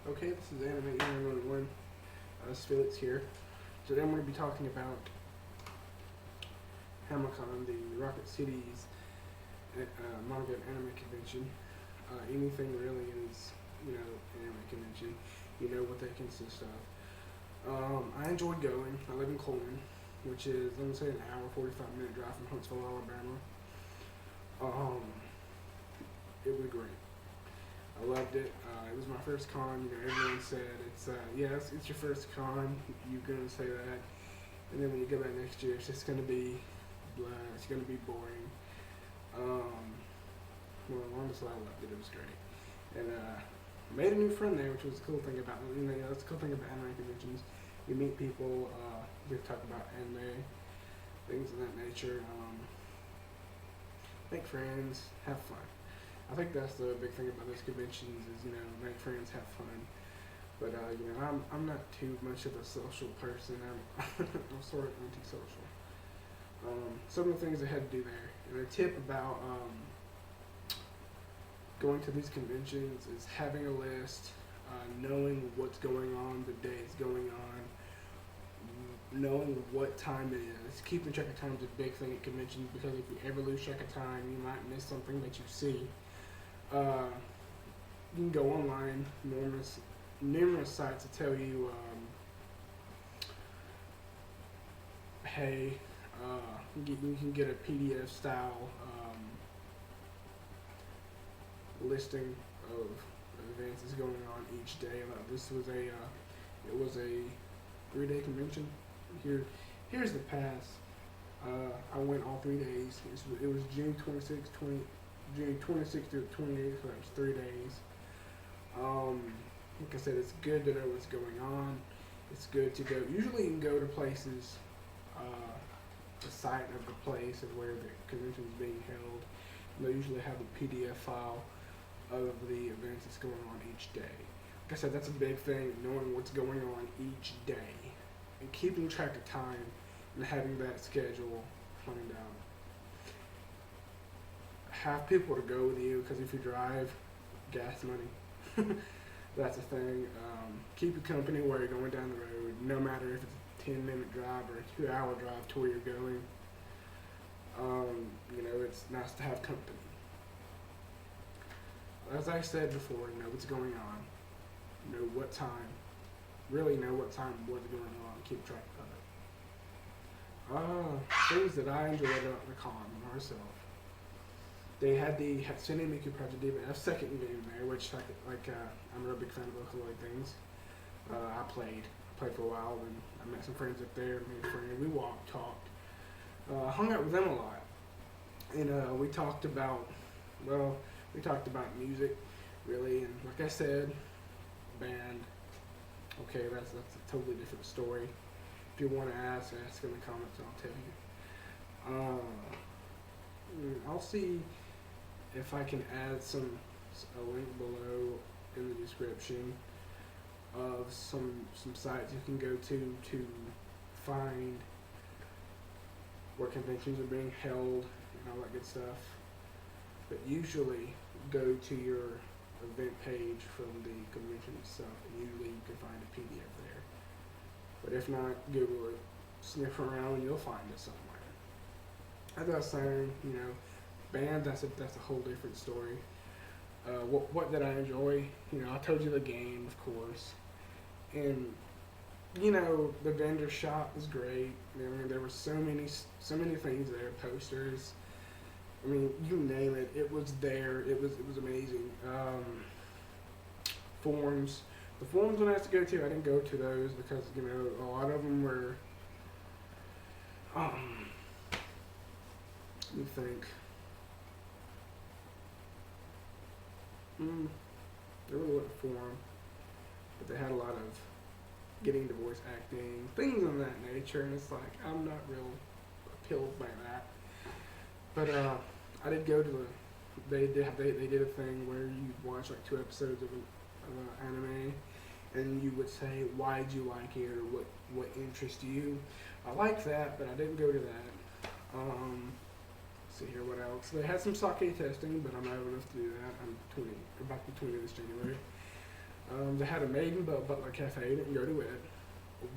Okay, this is Anime 911. It's Felix here. Today I'm going to be talking about HamaCon, the Rocket City's manga and anime convention. Anything really is, anime convention. You know what they consist of. I enjoyed going. I live in Coleman, which is, let me say, an hour, 45-minute drive from Huntsville, Alabama. Um, it was great. I loved it. It was my first con. Everyone said yes, it's your first con. You're gonna say that, and then when you go back next year, it's just gonna be blah. It's gonna be boring. Well, honestly, I loved it. It was great, and made a new friend there, which was a cool thing about that's a cool thing about anime conventions. You meet people. We talk about anime, things of that nature. Make friends, have fun. I think that's the big thing about those conventions is make friends, have fun. But I'm not too much of a social person. I'm sort of antisocial. Some of the things I had to do there, and a tip about going to these conventions is having a list, knowing what's going on, the day it's going on, knowing what time it is. Keeping track of time is a big thing at conventions because if you ever lose track of time, you might miss something that you see. You can go online, numerous sites to tell you, hey, you can get a PDF style listing of events that's going on each day. This was it was a 3-day convention. Here's the pass. I went all 3 days. It was June 26th, June 26th to the 28th, so that was 3 days. Like I said, it's good to know what's going on. It's good to go. Usually you can go to places, the site of the place of where the convention is being held. And they usually have a PDF file of the events that's going on each day. Like I said, that's a big thing, knowing what's going on each day. And keeping track of time and having that schedule planned out. Have people to go with you because if you drive, gas money. That's a thing. Keep your company while you're going down the road, no matter if it's a 10-minute drive or a 2-hour drive to where you're going. It's nice to have company. As I said before, know what's going on, know what time, really know what time, what's going on, keep track of it. Things that I enjoyed about the con myself. They had the Hatsune Miku Project DBF second game there, which I'm a real big fan of those like things. I played for a while, and I met some friends up there, made a friend, we walked, talked, hung out with them a lot. And we talked about music, really, and like I said, band. Okay, that's a totally different story. If you want to ask in the comments, I'll tell you. I'll see if I can add a link below in the description of some sites you can go to find where conventions are being held and all that good stuff. But usually go to your event page from the convention itself, and usually you can find a PDF there. But if not, Google it, sniff around, and you'll find it somewhere. As I was saying, band, that's a whole different story. What did I enjoy? I told you the game, of course. And, the vendor shop was great. There were so many things there, posters. You name it, it was there. It was amazing. Forums. The forums when I had to go to, I didn't go to those because, a lot of them were, let me think. There really wasn't a forum, but they had a lot of getting to voice acting, things of that nature, and it's like, I'm not real appealed by that. But I did go to they did a thing where you watch like 2 episodes of an anime, and you would say why did you like it or what interests you. I like that, but I didn't go to that. See here, what else? They had some sake testing, but I'm not old enough to do that. I'm 20, about to be 20 this January. They had a Maiden Butler Cafe. Didn't go to it.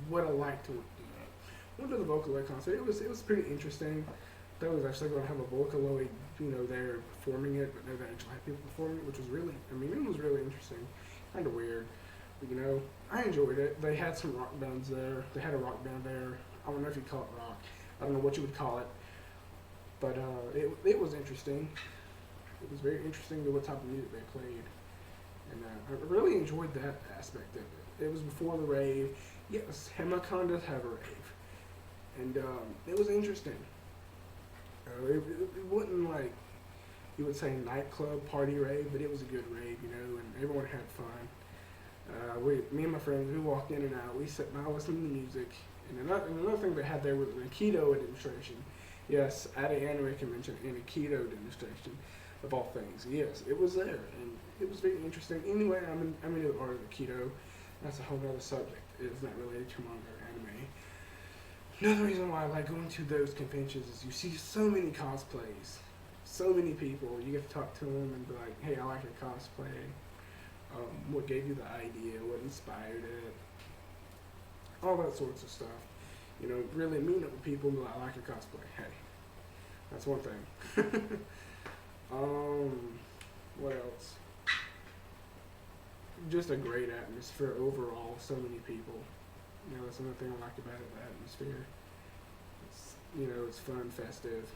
Would have liked to. Went to the Vocaloid concert. It was pretty interesting. They was actually going to have a Vocaloid, there performing it, but they actually had people performing it, which was really, it was really interesting. Kind of weird. But, I enjoyed it. They had some rock bands there. They had a rock band there. I don't know if you'd call it rock. I don't know what you would call it. But it was interesting. It was very interesting to what type of music they played. And I really enjoyed that aspect of it. It was before the rave. Yes, HamaCon does have a rave. And it was interesting. It wasn't like you would say nightclub party rave, but it was a good rave, and everyone had fun. Me and my friends, we walked in and out. We sat down listening to music. And another thing they had there was an Aikido demonstration. Yes, at an anime convention, an Aikido demonstration, of all things. Yes, it was there, and it was very interesting. Anyway, I'm into the art of Aikido. That's a whole other subject. It's not related to manga or anime. Another reason why I like going to those conventions is you see so many cosplays, so many people. You get to talk to them and be like, hey, I like your cosplay. What gave you the idea? What inspired it? All that sorts of stuff. Really meeting up with people and be like, I like your cosplay. Hey, that's one thing. What else? Just a great atmosphere overall. So many people. That's another thing I like about it, the atmosphere. It's fun, festive.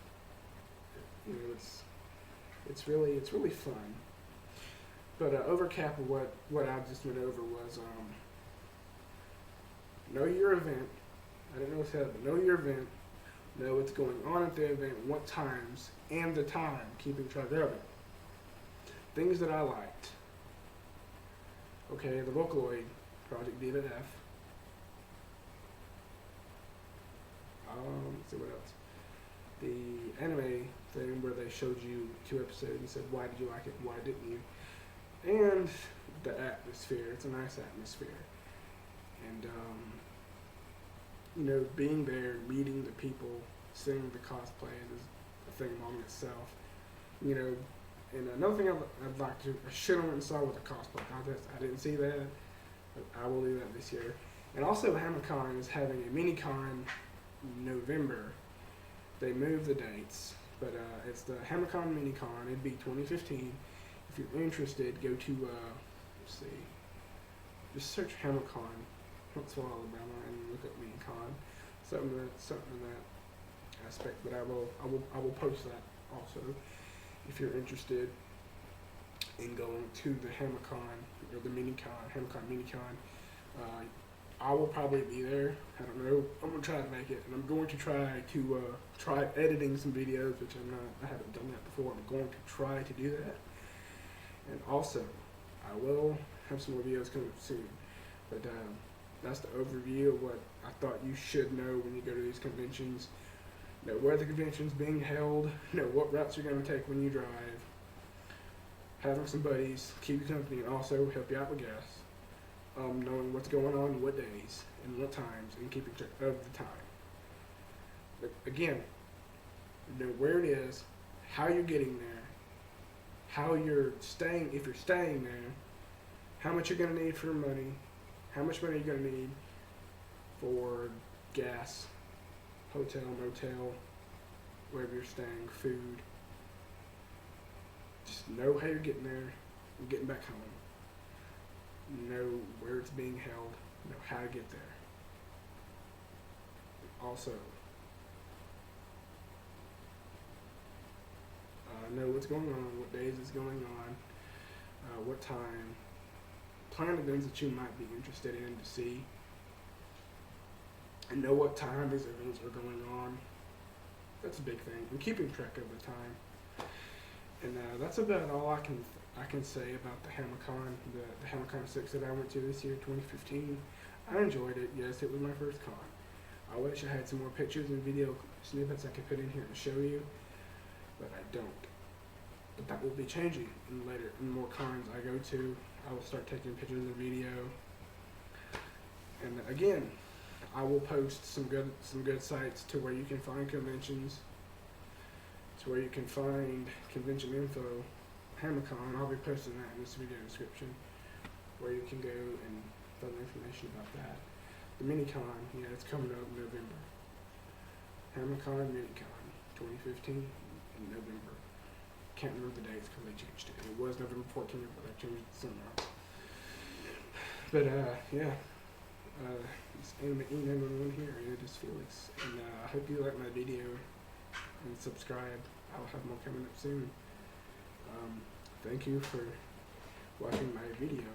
It's really fun. But overcap of what I just went over was know your event. I didn't know what's happening, but know your event. Know what's going on at the event, what times, and the time, keeping track of it. Things that I liked. Okay, the Vocaloid Project D to F. Let's see what else. The anime thing where they showed you 2 episodes and said, why did you like it, why didn't you? And the atmosphere. It's a nice atmosphere. And, being there, meeting the people, seeing the cosplays is a thing among itself. And another thing I'd like to, I should have went and saw with the cosplay contest. I didn't see that, but I will do that this year. And also, HamaCon is having a mini-con in November. They moved the dates, but it's the HamaCon mini-con. It'd be 2015. If you're interested, go to, let's see, just search HamaCon, Huntsville, Alabama, and look up mini-con. Something in that aspect, but I will post that also. If you're interested in going to the HamaCon or the HamaCon minicon, I will probably be there. I don't know. I'm gonna try to make it, and I'm going to try editing some videos, which I haven't done that before. I'm going to try to do that, and also I will have some more videos coming soon. But that's the overview of what I thought you should know when you go to these conventions. Know where the convention's being held, know what routes you're going to take when you drive, having some buddies, keep you company, and also help you out with gas, knowing what's going on, what days, and what times, and keeping track of the time. But again, know where it is, how you're getting there, how you're staying, if you're staying there, how much you're going to need for money, how much money you're going to need for gas, hotel, motel, wherever you're staying, food. Just know how you're getting there and getting back home. Know where it's being held, know how to get there. Also, know what's going on, what days it's going on, what time. Plan events that you might be interested in to see. And know what time these events are going on. That's a big thing. And keeping track of the time. And that's about all I can say about the HamaCon, the HamaCon 6 that I went to this year, 2015. I enjoyed it. Yes, it was my first con. I wish I had some more pictures and video snippets I could put in here to show you, but I don't. But that will be changing in more cons I go to. I will start taking pictures and video. And again, I will post some good sites to where you can find conventions, to where you can find convention info. HamaCon, I'll be posting that in this video description. where you can go and find information about that. The Minicon, it's coming up in November. HamaCon Minicon 2015 in November. Can't remember the dates because they changed it. It was November 14th, but they changed it somehow. But it's Anime E911 here, and it is Felix. And I hope you like my video and subscribe. I'll have more coming up soon. Thank you for watching my video.